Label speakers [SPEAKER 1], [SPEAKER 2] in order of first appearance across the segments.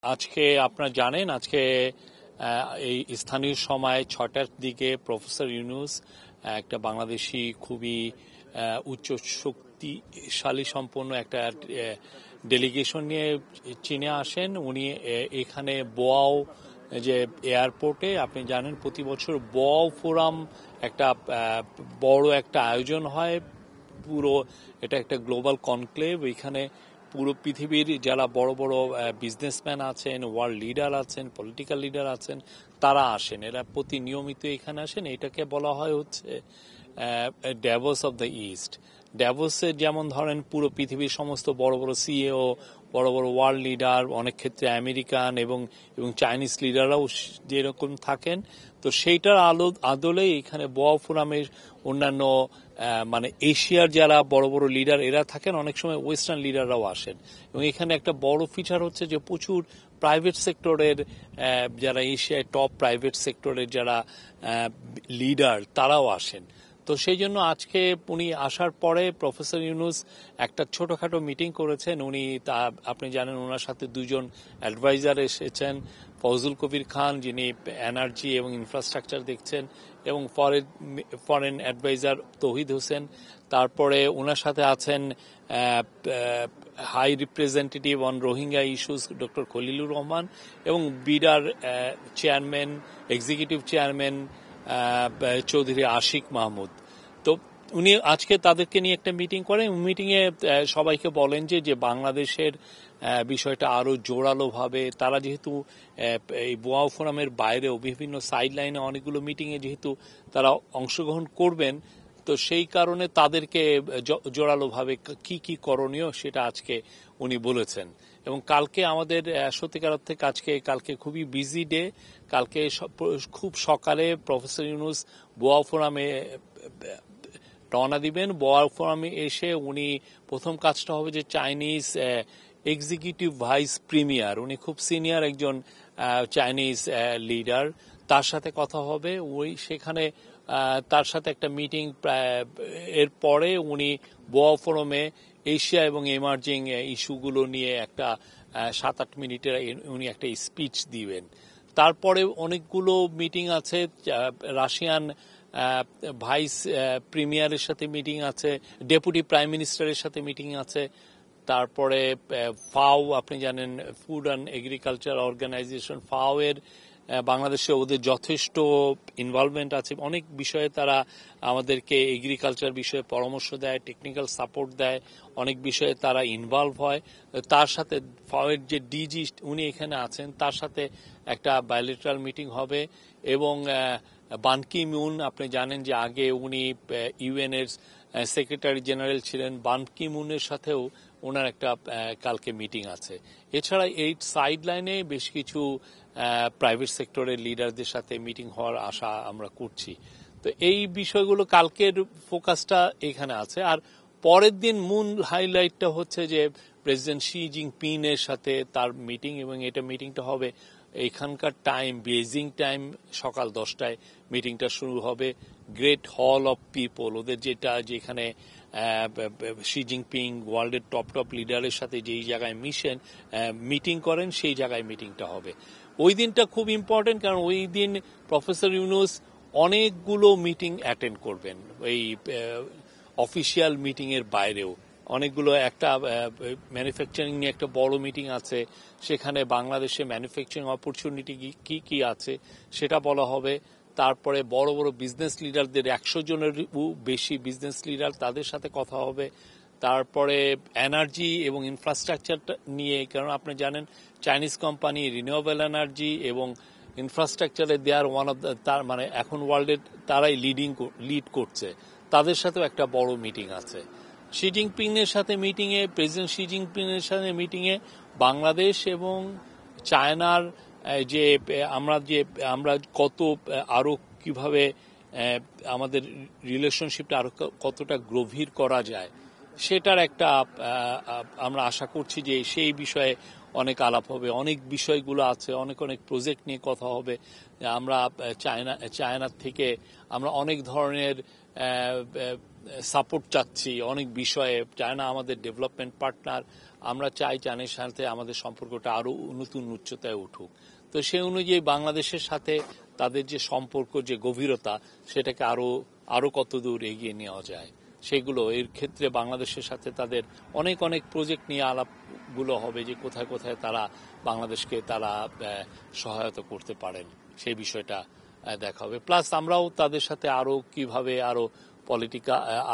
[SPEAKER 1] আজকে আপনারা জানেন আজকে এই স্থানীয় সময় 6টার দিকে প্রফেসর ইউনূস একটা বাংলাদেশি খুবই উচ্চ শক্তিশালী সম্পন্ন একটা ডেলিগেশন নিয়ে চীনে আসেন। উনি এখানে বোয়াও যে এয়ারপোর্টে আপনি জানেন প্রতি বছর বোয়াও ফোরাম একটা বড় একটা আয়োজন হয়। পুরো এটা একটা গ্লোবাল কনক্লেভ। এখানে পুরো পৃথিবীর যারা বড় বড় বিজনেসম্যান আছেন, ওয়ার্ল্ড লিডার আছেন, পলিটিক্যাল লিডার আছেন, তারা আসেন। এরা প্রতি নিয়মিত এখানে আসেন। এটাকে বলা হয় হচ্ছে ড্যাভোস অফ দ্য ইস্ট। ড্যাভোসে যেমন ধরেন পুরো পৃথিবীর সমস্ত বড় বড় সিইও, বড় বড় ওয়ার্ল্ড লিডার, অনেক ক্ষেত্রে আমেরিকান এবং চাইনিজ লিডাররাও যেরকম থাকেন। তো সেইটার আদলে এখানে বোয়াও ফোরামের অন্যান্য মানে এশিয়ার যারা বড় বড় লিডার এরা থাকেন, অনেক সময় ওয়েস্টার্ন লিডাররাও আসেন। এবং এখানে একটা বড় ফিচার হচ্ছে যে প্রচুর প্রাইভেট সেক্টরের যারা এশিয়ায় টপ প্রাইভেট সেক্টরের যারা লিডার তারাও আসেন। তো সেই জন্য আজকে উনি আসার পরে প্রফেসর ইউনূস একটা ছোটখাটো মিটিং করেছেন। উনি আপনি জানেন ওনার সাথে দুজন অ্যাডভাইজার এসেছেন, ফজলুল কবির খান যিনি এনার্জি এবং ইনফ্রাস্ট্রাকচার দেখছেন, এবং ফরেন অ্যাডভাইজার তৌহিদ হোসেন। তারপরে ওনার সাথে আছেন high representative on Rohingya issues doctor Khalilur Rahman এবং বিডার chairman, executive chairman Chowdhury Ashik Mahmud. তো উনি আজকে তাদেরকে নিয়ে একটা মিটিং করেন। মিটিংয়ে সবাইকে বলেন যে বাংলাদেশের বিষয়টা আরো জোরালোভাবে, তারা যেহেতু এই বোয়াও ফোরামের বাইরেও বিভিন্ন সাইড লাইনে অনেকগুলো মিটিংয়ে যেহেতু তারা অংশগ্রহণ করবেন, তো সেই কারণে তাদেরকে জোরালোভাবে কি কি করণীয় সেটা আজকে উনি বলেছেন। এবং কালকে আমাদের সত্যিকার অর্থে কালকে খুবই বিজি ডে। কালকে খুব সকালে প্রফেসর ইউনূস বোয়াও ফোরামে রওনা দিবেন। বোয়াও ফোরামে এসে উনি প্রথম কাজটা হবে যে চাইনিজ এক্সিকিউটিভ ভাইস প্রিমিয়ার, উনি খুব সিনিয়র একজন চাইনিজ লিডার, তার সাথে কথা হবে। সেখানে তার সাথে একটা মিটিং এর পরে উনি বোয়াও ফোরামে এশিয়া এবং এমার্জিং ইস্যুগুলো নিয়ে একটা 7-8 মিনিটের উনি একটা স্পিচ দিবেন। তারপরে অনেকগুলো মিটিং আছে, রাশিয়ান ভাইস প্রিমিয়ারের সাথে মিটিং আছে, ডেপুটি প্রাইম মিনিস্টারের সাথে মিটিং আছে। তারপরে ফাও, আপনি জানেন ফুড অ্যান্ড এগ্রিকালচার অর্গানাইজেশন, ফাও এর বাংলাদেশে ওদের যথেষ্ট ইনভলভমেন্ট আছে। অনেক বিষয়ে তারা আমাদেরকে এগ্রিকালচার বিষয়ে পরামর্শ দেয়, টেকনিক্যাল সাপোর্ট দেয়, অনেক বিষয়ে তারা ইনভলভ হয়। তার সাথে ফাও এর যে ডিজি উনি এখানে আছেন, তার সাথে একটা বায়োলেটারাল মিটিং হবে। এবং বান কি মুন, আপনি জানেন যে আগে উনি ইউএন এর সেক্রেটারি জেনারেল ছিলেন, বান কি মুনের সাথেও ওনার একটা কালকে মিটিং আছে। এছাড়া এই সাইড লাইনে বেশ কিছু প্রাইভেট সেক্টরের লিডারদের সাথে মিটিং হওয়ার আশা আমরা করছি। তো এই বিষয়গুলো কালকের ফোকাসটা এখানে আছে। আর পরের দিন মূল হাইলাইটটা হচ্ছে যে প্রেসিডেন্ট শি জিনপিং এর সাথে তার মিটিং, এবং এটা মিটিংটা হবে এখানকার টাইম বেজিং টাইম সকাল 10টায় মিটিংটা শুরু হবে। গ্রেট হল অফ পিপল, ওদের যেখানে শি জিনপিং ওয়ার্ল্ডের টপ লিডারের সাথে যেই জায়গায় মিটিং করেন সেই জায়গায় মিটিংটা হবে। ওই দিনটা খুব ইম্পর্টেন্ট, কারণ ওই দিন প্রফেসর ইউনূস অনেকগুলো মিটিং অ্যাটেন্ড করবেন। এই অফিসিয়াল মিটিং এর বাইরেও অনেকগুলো, একটা ম্যানুফ্যাকচারিং নিয়ে একটা বড় মিটিং আছে, সেখানে বাংলাদেশে ম্যানুফ্যাকচারিং অপরচুনিটি কি কি আছে সেটা বলা হবে। তারপরে বড় বড় বিজনেস লিডারদের 100 জনের বেশি বিজনেস লিডার, তাদের সাথে কথা হবে। তারপরে এনার্জি এবং ইনফ্রাস্ট্রাকচার নিয়ে, কারণ আপনি জানেন চাইনিজ কোম্পানি রিনিউয়েবল এনার্জি এবং ইনফ্রাস্ট্রাকচারে দে আর ওয়ান অফ দ্য, তার মানে এখন ওয়ার্ল্ডের তারাই লিড করছে, তাদের সাথেও একটা বড় মিটিং আছে। শি জিনপিং এর সাথে মিটিংয়ে, প্রেসিডেন্ট শি জিনপিং এর সাথে মিটিংয়ে বাংলাদেশ এবং চায়নার যে আমরা কত আরো কিভাবে আমাদের রিলেশনশিপটা আরো কতটা গভীর করা যায় সেটার একটা আমরা আশা করছি যে সেই বিষয়ে অনেক আলাপ হবে। অনেক বিষয়গুলো আছে, অনেক প্রজেক্ট নিয়ে কথা হবে। আমরা চায়নার থেকে আমরা অনেক ধরনের সাপোর্ট চাচ্ছি অনেক বিষয়ে। চায়না আমাদের ডেভেলপমেন্ট পার্টনার, আমরা চাই চায়নার সাথে আমাদের সম্পর্কটা আরো নতুন উচ্চতায় উঠুক। তো সেই অনুযায়ী বাংলাদেশের সাথে তাদের যে সম্পর্ক, যে গভীরতা, সেটাকে আরো কত দূর এগিয়ে নেওয়া যায় সেগুলো, এর ক্ষেত্রে বাংলাদেশের সাথে তাদের অনেক অনেক প্রজেক্ট নিয়ে আলাপগুলো হবে, যে কোথায় কোথায় তারা বাংলাদেশকে তারা সহায়তা করতে পারেন সেই বিষয়টা দেখা হবে। প্লাস আমরাও তাদের সাথে আরো কিভাবে আরো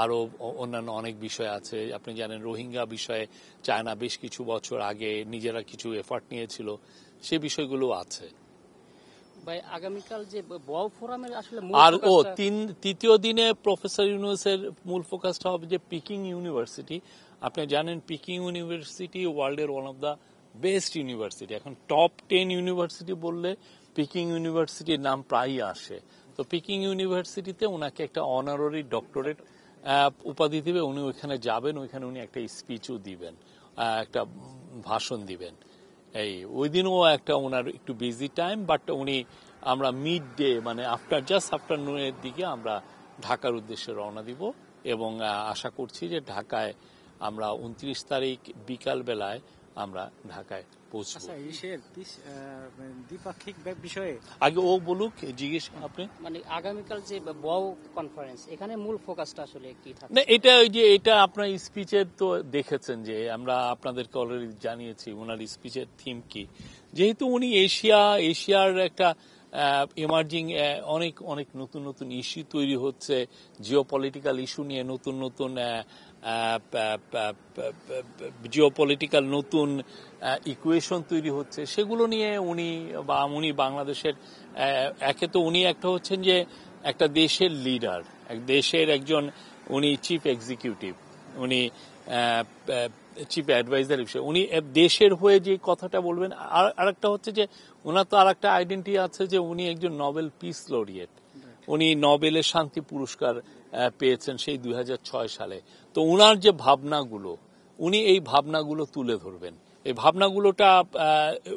[SPEAKER 1] আরো অন্যান্য অনেক বিষয় আছে। আপনি জানেন রোহিঙ্গা বিষয়ে চায়না বেশ কিছু বছর আগে নিজেরা কিছু এফার্ট নিয়েছিল, সে বিষয়গুলো আছে।
[SPEAKER 2] ভাই আগামীকাল যে ওয়াও ফোরামের আসলে
[SPEAKER 1] আর তৃতীয় দিনে প্রফেসর ইউনূসের মূল ফোকাসটা হবে যে পিকিং ইউনিভার্সিটি। আপনি জানেন পিকিং ইউনিভার্সিটি ওয়ার্ল্ডের one of the best university. এখন টপ 10 ইউনিভার্সিটি বললে পিকিং ইউনিভার্সিটির নাম প্রায়ই আসে। তো পিকিং ইউনিভার্সিটিতে ওনাকে একটা অনারারি ডক্টরেট উপাধি দিবে, উনি ওইখানে যাবেন, ওইখানে উনি একটা স্পিচও দিবেন, একটা ভাষণ দিবেন। ওই দিনও একটা ওনার একটু বিজি টাইম, বাট আমরা মিড ডে মানে আফটারনুনের দিকে আমরা ঢাকার উদ্দেশ্যে রওনা দিব এবং আশা করছি যে ঢাকায় আমরা 29 তারিখ বিকাল বেলায় আমরা ঢাকায় পৌঁছব।
[SPEAKER 3] দ্বিপাক্ষিক বিষয়ে
[SPEAKER 1] আগে ও বলুক, জিজ্ঞেস আপনি।
[SPEAKER 2] মানে আগামীকাল যে ওয়াও কনফারেন্স, এখানে মূল ফোকাসটা আসলে কি থাকবে?
[SPEAKER 1] না, এটা আপনার স্পিচের তো দেখেছেন যে আমরা আপনাদেরকে অলরেডি জানিয়েছি ওনার স্পিচের থিম কি। যেহেতু উনি এশিয়ার একটা এমার্জিং অনেক অনেক নতুন নতুন ইস্যু তৈরি হচ্ছে, জিওপলিটিক্যাল ইস্যু নিয়ে নতুন নতুন জিওপলিটিক্যাল নতুন ইকুয়েশন তৈরি হচ্ছে, সেগুলো নিয়ে উনি বাংলাদেশের একে তো উনি একটা হচ্ছেন যে একটা দেশের লিডার, দেশের একজন, উনি চিফ এক্সিকিউটিভ, উনি চিফ অ্যাডভাইজার হিসেবে উনি দেশের হয়ে যে কথাটা বলবেন। আর একটা হচ্ছে যে ওনার তো আর একটা আইডেন্টিটি আছে যে উনি একজন নোবেল পিস লরিয়েট, উনি নোবেলের শান্তি পুরস্কার পেয়েছেন সেই 2006 সালে। তো উনার যে ভাবনাগুলো, উনি এই ভাবনাগুলো তুলে ধরবেন। এই ভাবনাগুলোটা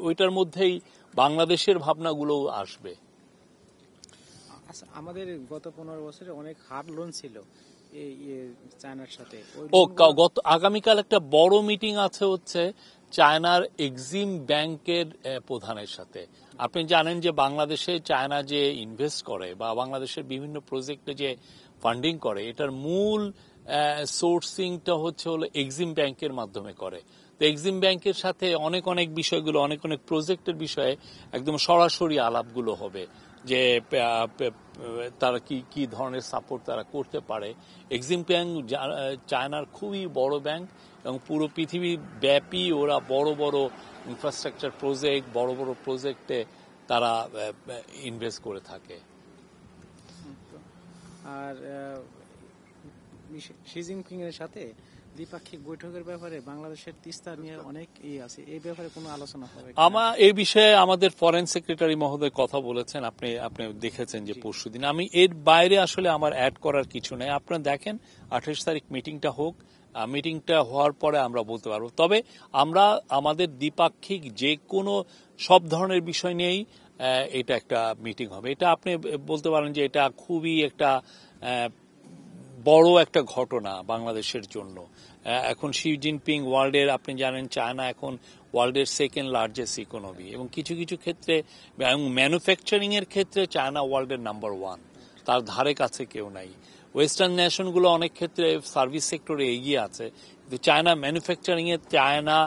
[SPEAKER 1] ওইটার মধ্যেই বাংলাদেশের ভাবনাগুলোও আসবে।
[SPEAKER 3] আচ্ছা, আমাদের গত 15 বছরে অনেক হার্ড লোন ছিল এই চায়নার সাথে।
[SPEAKER 1] আগামীকাল একটা বড় মিটিং আছে হচ্ছে চায়নার এক্সিম ব্যাংকের প্রধানের সাথে। আপনি জানেন যে বাংলাদেশে চায়না যে ইনভেস্ট করে বা বাংলাদেশের বিভিন্ন প্রজেক্টে যে ফান্ডিং করে, এটার মূল সোর্সিংটা হলো এক্সিম ব্যাংকের মাধ্যমে করে। তো এক্সিম ব্যাংকের সাথে অনেক অনেক বিষয়গুলো, অনেক অনেক প্রজেক্টের বিষয়ে একদম সরাসরি আলাপগুলো হবে, যে তারা কি ধরনের সাপোর্ট তারা করতে পারে। এক্সিম ব্যাংক চায়নার খুবই বড় ব্যাংক এবং পুরো পৃথিবী ব্যাপী ওরা বড় বড় ইনফ্রাস্ট্রাকচার প্রজেক্ট, বড় বড় প্রজেক্টে তারা ইনভেস্ট করে থাকে।
[SPEAKER 3] আর শি জিনপিং এর সাথে দ্বিপাক্ষিক বৈঠকের ব্যাপারে বাংলাদেশের তিস্তা নিয়ে অনেক আছে, এই ব্যাপারে কোনো আলোচনা হবে?
[SPEAKER 1] এই বিষয়ে আমাদের ফরেন সেক্রেটারি মহোদয় কথা বলেছেন, আপনি দেখেছেন যে পরশুদিন। আমি এর বাইরে আসলে আমার অ্যাড করার কিছু নেই। আপনারা দেখেন 28 তারিখ মিটিংটা হোক, মিটিংটা হওয়ার পরে আমরা বলতে পারবো। তবে আমরা আমাদের দ্বিপাক্ষিক যে কোনো সব ধরনের বিষয় নিয়েই এটা একটা মিটিং হবে। এটা আপনি বলতে পারেন যে এটা খুবই একটা বড় একটা ঘটনা বাংলাদেশের জন্য। এখন শি জিনপিং ওয়ার্ল্ডের, আপনি জানেন চায়না এখন ওয়ার্ল্ডের সেকেন্ড লার্জেস্ট ইকোনমি, এবং কিছু কিছু ক্ষেত্রে ম্যানুফ্যাকচারিং এর ক্ষেত্রে চায়না ওয়ার্ল্ডের নাম্বার 1, তার ধারে কাছে কেউ নাই। ওয়েস্টার্ন নেশনগুলো অনেক ক্ষেত্রে সার্ভিস সেক্টরে এগিয়ে আছে, কিন্তু চায়না ম্যানুফ্যাকচারিং এর, চায়না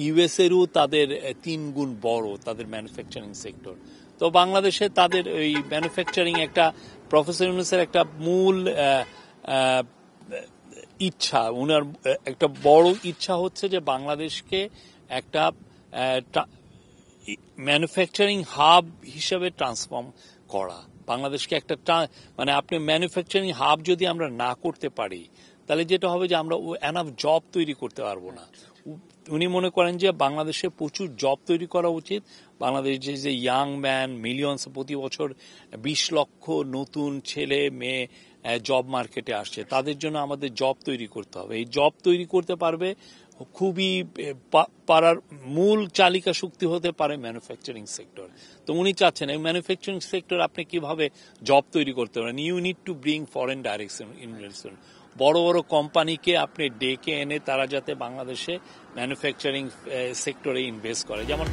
[SPEAKER 1] ইউএস এরও তাদের 3 গুণ বড় তাদের ম্যানুফ্যাকচারিং সেক্টর। তো বাংলাদেশে তাদের এই ম্যানুফ্যাকচারিং একটা প্রফেসর ইউনূসের একটা মূল ইচ্ছা, উনার একটা বড় ইচ্ছা হচ্ছে যে বাংলাদেশকে একটা ম্যানুফ্যাকচারিং হাব হিসেবে ট্রান্সফর্ম করা। বাংলাদেশকে একটা মানে আপনি ম্যানুফ্যাকচারিং হাব যদি আমরা না করতে পারি, তাহলে যেটা হবে যে আমরা এনাফ জব তৈরি করতে পারবো না। উনি মনে করেন যে বাংলাদেশে প্রচুর জব তৈরি করা উচিত। বাংলাদেশে যে ইয়াং ম্যান মিলিয়নস, প্রতি বছর 20 লক্ষ নতুন ছেলে মেয়ে জব মার্কেটে আসছে, তাদের জন্য আমাদের জব তৈরি করতে হবে। এই জব তৈরি করতে পারবে খুবই পারার মূল চালিকা শক্তি হতে পারে ম্যানুফ্যাকচারিং সেক্টর। তো উনি চাচ্ছেন এই ম্যানুফ্যাকচারিং সেক্টর আপনি কিভাবে জব তৈরি করতে পারেন, you need to bring foreign direction investment. বড় বড় কোম্পানিকে আপনি ডেকে এনে তারা যাতে বাংলাদেশে ম্যানুফ্যাকচারিং সেক্টরে ইনভেস্ট করে। যেমন